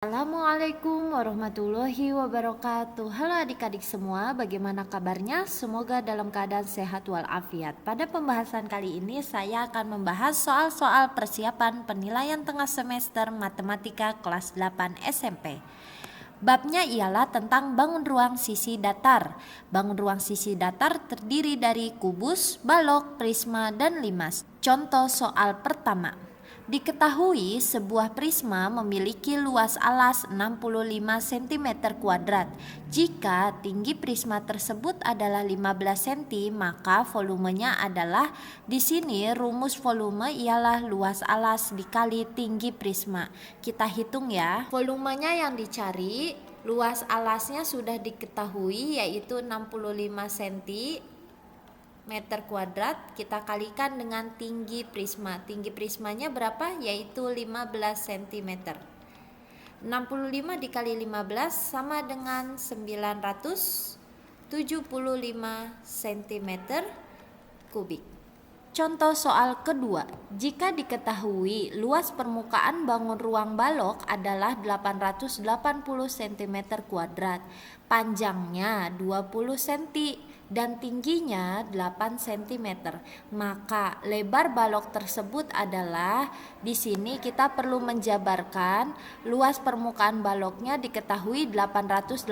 Assalamualaikum warahmatullahi wabarakatuh. Halo adik-adik semua, bagaimana kabarnya? Semoga dalam keadaan sehat walafiat. Pada pembahasan kali ini saya akan membahas soal-soal persiapan penilaian tengah semester matematika kelas 8 SMP. Babnya ialah tentang bangun ruang sisi datar. Bangun ruang sisi datar terdiri dari kubus, balok, prisma, dan limas. Contoh soal pertama. Diketahui sebuah prisma memiliki luas alas 65 cm kuadrat. Jika tinggi prisma tersebut adalah 15 cm, maka volumenya adalah, di sini rumus volume ialah luas alas dikali tinggi prisma. Kita hitung ya. Volumenya yang dicari, luas alasnya sudah diketahui yaitu 65 cm meter kuadrat, kita kalikan dengan tinggi prisma. Tinggi prismanya berapa? Yaitu 15 cm. 65 dikali 15 sama dengan 975 cm kubik. Contoh soal kedua, jika diketahui luas permukaan bangun ruang balok adalah 880 cm kuadrat, panjangnya 20 cm dan tingginya 8 cm, maka lebar balok tersebut adalah, di sini kita perlu menjabarkan luas permukaan baloknya diketahui 880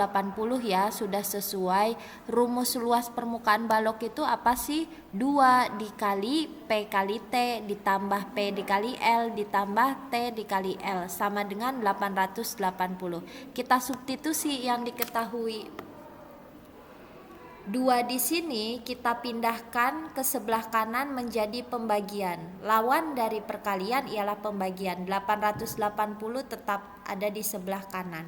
ya, sudah sesuai. Rumus luas permukaan balok itu apa sih? 2 dikali P kali T ditambah P dikali L ditambah T dikali L sama dengan 880. Kita substitusi yang diketahui. 2 di sini kita pindahkan ke sebelah kanan menjadi pembagian. Lawan dari perkalian ialah pembagian. 880 tetap ada di sebelah kanan.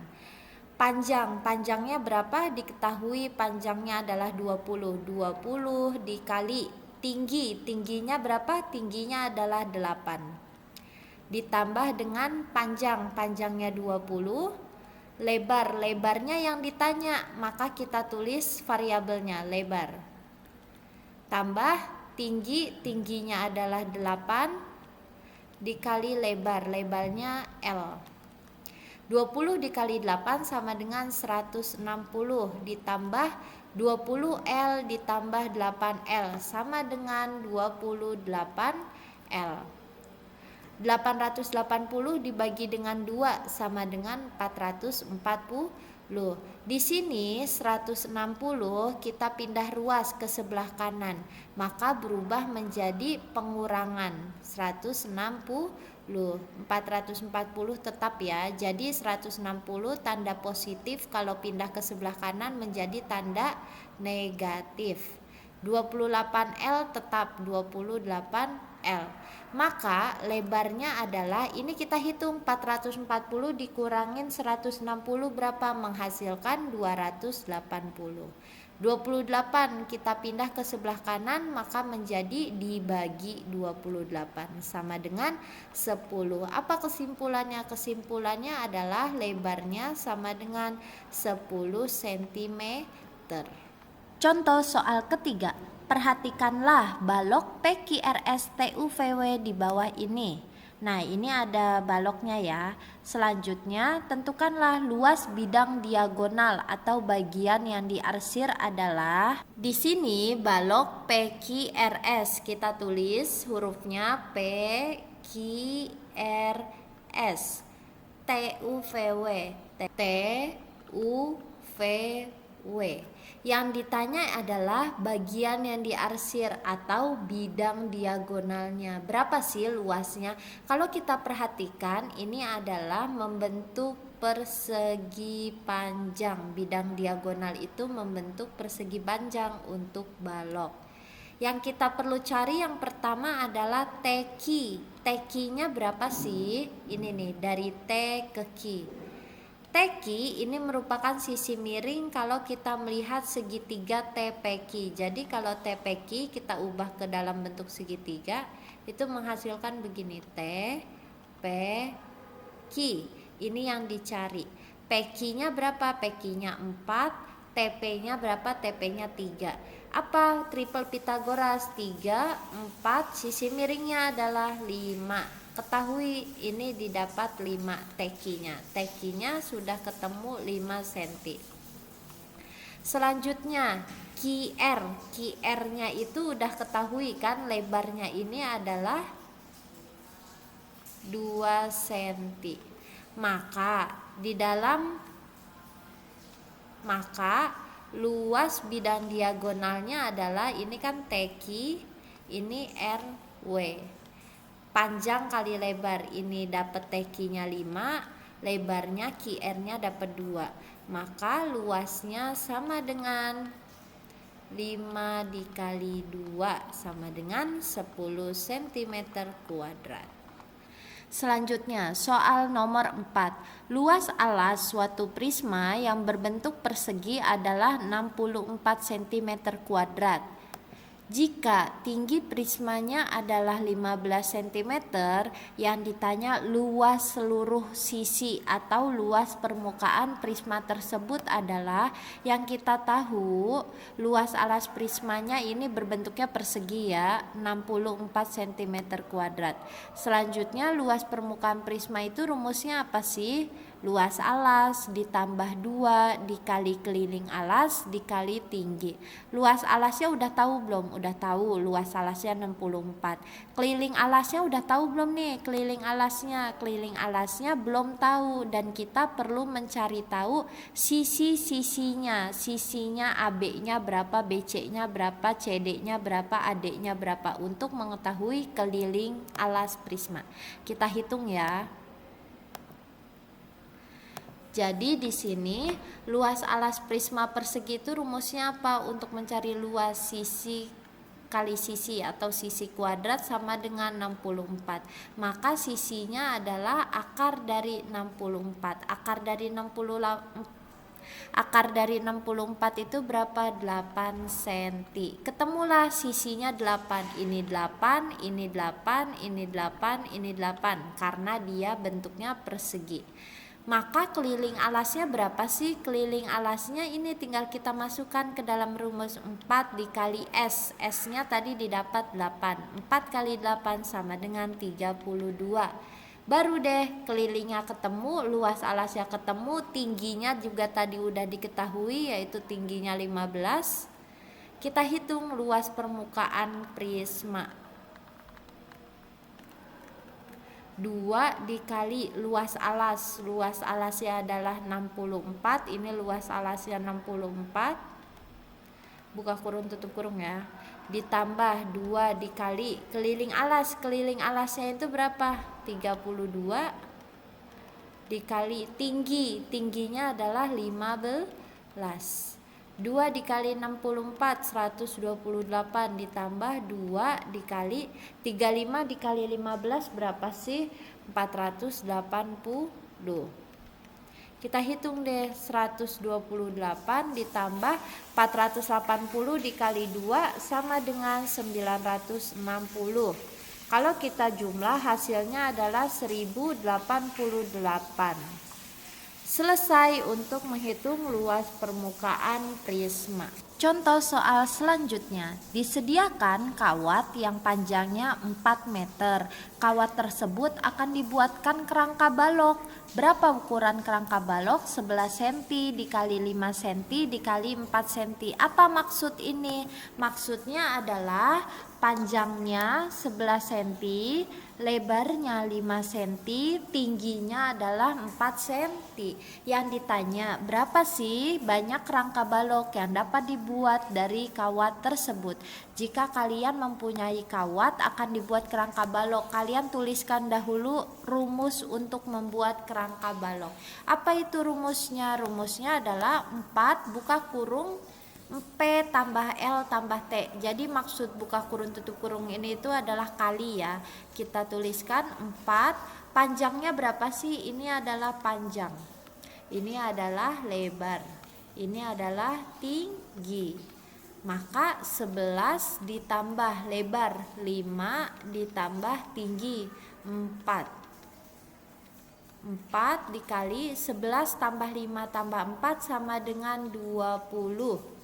Panjangnya berapa? Diketahui panjangnya adalah 20. 20 dikali tingginya berapa? Tingginya adalah 8. Ditambah dengan panjangnya 20. Lebarnya yang ditanya, maka kita tulis variabelnya lebar. Tambah tingginya adalah 8 dikali lebarnya L. 20 dikali 8 sama dengan 160 ditambah 20L ditambah 8L sama dengan 28L. 880 dibagi dengan 2 sama dengan 440. Di sini 160 kita pindah ruas ke sebelah kanan, maka berubah menjadi pengurangan 160. 440 tetap ya. Jadi 160 tanda positif, kalau pindah ke sebelah kanan menjadi tanda negatif. 28L tetap 28L. Maka lebarnya adalah, ini kita hitung 440 dikurangin 160 berapa? Menghasilkan 280. 28 kita pindah ke sebelah kanan, maka menjadi dibagi 28 sama dengan 10. Apa kesimpulannya? Kesimpulannya adalah lebarnya sama dengan 10 cm. Contoh soal ketiga, perhatikanlah balok PQRS TUVW di bawah ini. Nah, ini ada baloknya ya. Selanjutnya, tentukanlah luas bidang diagonal atau bagian yang diarsir adalah, di sini balok PQRS, kita tulis hurufnya PQRS TUVW. Yang ditanya adalah bagian yang diarsir atau bidang diagonalnya. Berapa sih luasnya? Kalau kita perhatikan, ini adalah membentuk persegi panjang. Bidang diagonal itu membentuk persegi panjang untuk balok. Yang kita perlu cari yang pertama adalah TQ. TQ-nya berapa sih? Ini nih, dari T ke Q. TQ ini merupakan sisi miring kalau kita melihat segitiga TPQ. Jadi kalau TPQ kita ubah ke dalam bentuk segitiga, itu menghasilkan begini, TPQ. Ini yang dicari. PQ-nya berapa? PQ-nya 4, TP-nya berapa? TP-nya 3. Apa triple Pitagoras? 3, 4, sisi miringnya adalah 5. Ketahui ini didapat 5 tekinya. Tekinya sudah ketemu 5 cm. Selanjutnya QR-nya itu udah ketahui kan, lebarnya ini adalah 2 cm. Maka luas bidang diagonalnya adalah, ini kan teki, ini RW. Panjang kali lebar, ini dapat tekinya 5, lebarnya QR-nya dapat 2. Maka luasnya sama dengan 5 dikali 2 sama dengan 10 cm kuadrat. Selanjutnya, soal nomor 4. Luas alas suatu prisma yang berbentuk persegi adalah 64 cm kuadrat. Jika tinggi prismanya adalah 15 cm, yang ditanya luas seluruh sisi atau luas permukaan prisma tersebut adalah, yang kita tahu luas alas prismanya ini berbentuknya persegi ya, 64 cm kuadrat. Selanjutnya, luas permukaan prisma itu rumusnya apa sih? Luas alas ditambah 2 dikali keliling alas dikali tinggi. Luas alasnya udah tahu belum? Udah tahu, luas alasnya 64. Keliling alasnya udah tahu belum nih? Keliling alasnya belum tahu, dan kita perlu mencari tahu sisinya AB-nya berapa, BC-nya berapa, CD-nya berapa, AD-nya berapa, untuk mengetahui keliling alas prisma. Kita hitung ya. Jadi di sini luas alas prisma persegi itu rumusnya apa? Untuk mencari luas sisi kali sisi atau sisi kuadrat sama dengan 64. Maka sisinya adalah akar dari 64. Akar dari 64 itu berapa? 8 cm. Ketemulah sisinya 8. Ini 8, ini 8, ini 8, ini 8, karena dia bentuknya persegi. Maka keliling alasnya berapa sih? Keliling alasnya ini tinggal kita masukkan ke dalam rumus 4 dikali S. S-nya tadi didapat 8. 4 kali 8 sama dengan 32. Baru deh kelilingnya ketemu, luas alasnya ketemu, tingginya juga tadi udah diketahui yaitu tingginya 15. Kita hitung luas permukaan prisma. 2 dikali luas alasnya adalah 64, ini luas alasnya 64, buka kurung tutup kurung ya, ditambah 2 dikali keliling alasnya itu berapa? 32 dikali tingginya adalah 15. 2 dikali 64 128 ditambah 2 dikali 35 dikali 15 berapa sih? 480. Kita hitung deh, 128 ditambah 480 dikali 2 sama dengan 960. Kalau kita jumlah hasilnya adalah 1088. Selesai untuk menghitung luas permukaan prisma. Contoh soal selanjutnya, disediakan kawat yang panjangnya 4 meter. Kawat tersebut akan dibuatkan kerangka balok. Berapa ukuran kerangka balok? 11 cm dikali 5 cm dikali 4 cm. Apa maksud ini? Maksudnya adalah panjangnya 11 cm, lebarnya 5 cm, tingginya adalah 4 cm. Yang ditanya, berapa sih banyak kerangka balok yang dapat dibuat dari kawat tersebut? Jika kalian mempunyai kawat akan dibuat kerangka balok, kalian tuliskan dahulu rumus untuk membuat kerangka balok. Apa itu rumusnya? Rumusnya adalah 4 buka kurung P tambah L tambah T. Jadi maksud buka kurung tutup kurung ini itu adalah kali ya. Kita tuliskan 4. Panjangnya berapa sih? Ini adalah panjang. Ini adalah lebar. Ini adalah tinggi. Maka 11 ditambah lebar 5 ditambah tinggi 4. 4 dikali 11 tambah 5 tambah 4 sama dengan 20.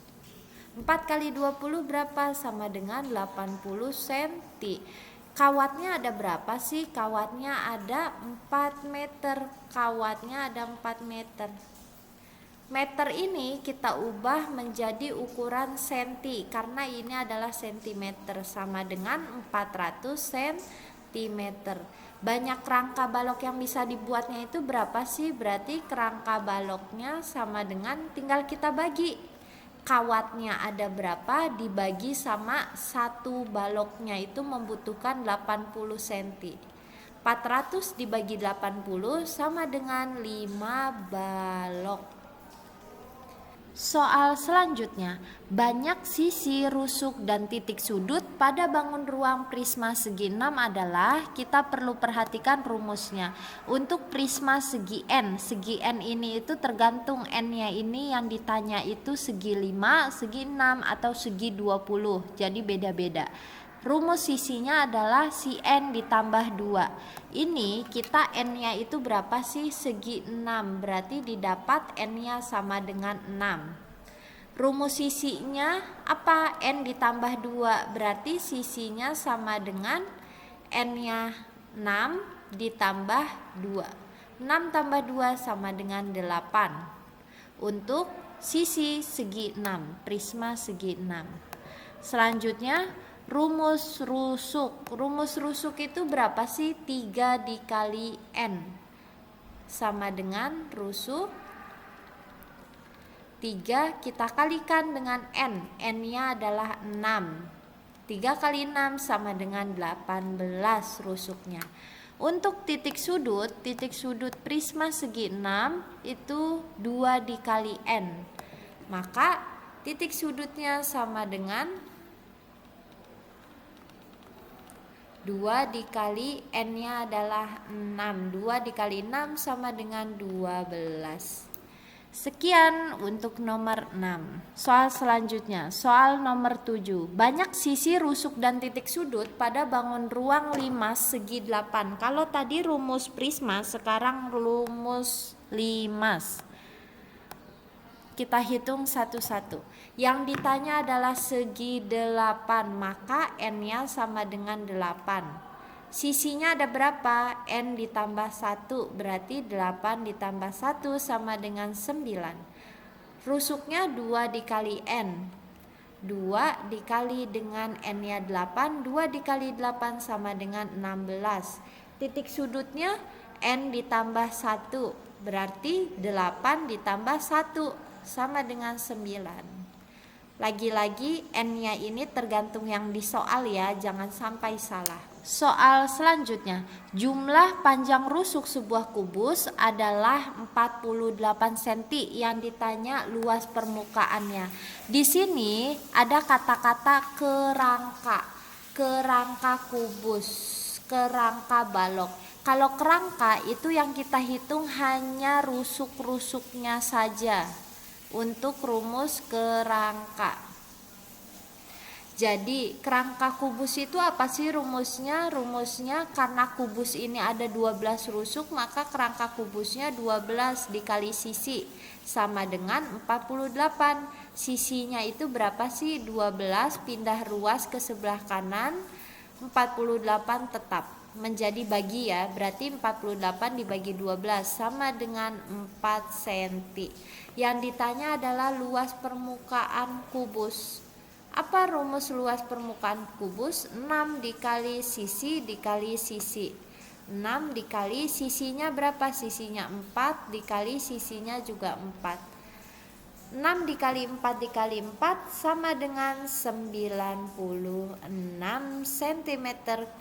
4 kali 20 berapa? Sama dengan 80 cm. Kawatnya ada berapa sih? Kawatnya ada 4 meter. Kawatnya ada 4 meter. Meter ini kita ubah menjadi ukuran senti karena ini adalah sentimeter, sama dengan 400 sentimeter. Banyak kerangka balok yang bisa dibuatnya itu berapa sih? Berarti kerangka baloknya sama dengan, tinggal kita bagi. Kawatnya ada berapa dibagi sama satu baloknya, itu membutuhkan 80 cm. 400 dibagi 80 sama dengan 5 balok. Soal selanjutnya, banyak sisi, rusuk, dan titik sudut pada bangun ruang prisma segi 6 adalah, kita perlu perhatikan rumusnya. Untuk prisma segi N ini itu tergantung N-nya ini yang ditanya itu segi 5, segi 6, atau segi 20, jadi beda-beda. Rumus sisinya adalah si N ditambah 2. Ini kita N-nya itu berapa sih? Segi 6, berarti didapat N-nya sama dengan 6. Rumus sisinya apa? N ditambah 2, berarti sisinya sama dengan N-nya 6 ditambah 2. 6 tambah 2 sama dengan 8. Untuk sisi segi 6, prisma segi 6. Selanjutnya, rumus rusuk. Rumus rusuk itu berapa sih? 3 dikali N sama dengan rusuk 3 kita kalikan dengan N. N-nya adalah 6. 3 kali 6 sama dengan 18 rusuknya. Untuk titik sudut prisma segi 6 itu 2 dikali N. Maka titik sudutnya sama dengan 2 dikali N-nya adalah 6. 2 dikali 6 sama dengan 12. Sekian untuk nomor 6. Soal selanjutnya, soal nomor 7. Banyak sisi, rusuk, dan titik sudut pada bangun ruang limas segi 8. Kalau tadi rumus prisma, sekarang rumus limas. Kita hitung satu-satu. Yang ditanya adalah segi 8, maka N-nya sama dengan 8. Sisinya ada berapa? N ditambah 1, berarti 8 ditambah 1 sama dengan 9. Rusuknya 2 dikali N. 2 dikali dengan N-nya 8, 2 dikali 8 sama dengan 16. Titik sudutnya N ditambah 1, berarti 8 ditambah 1 sama dengan 9. Lagi-lagi N-nya ini tergantung yang di soal ya, jangan sampai salah. Soal selanjutnya, jumlah panjang rusuk sebuah kubus adalah 48 cm, yang ditanya luas permukaannya. Di sini ada kata-kata kerangka kubus, kerangka balok. Kalau kerangka itu yang kita hitung hanya rusuk-rusuknya saja untuk rumus kerangka. Jadi kerangka kubus itu apa sih rumusnya? Rumusnya karena kubus ini ada 12 rusuk, maka kerangka kubusnya 12 dikali sisi sama dengan 48. Sisinya itu berapa sih? 12 pindah ruas ke sebelah kanan, 48 tetap menjadi bagi ya, berarti 48 dibagi 12 sama dengan 4 cm. Yang ditanya adalah luas permukaan kubus. Apa rumus luas permukaan kubus? 6 dikali sisi dikali sisi. 6 dikali sisinya berapa? Sisinya 4 dikali sisinya juga 4. 6 dikali 4 dikali 4 sama dengan 96 cm².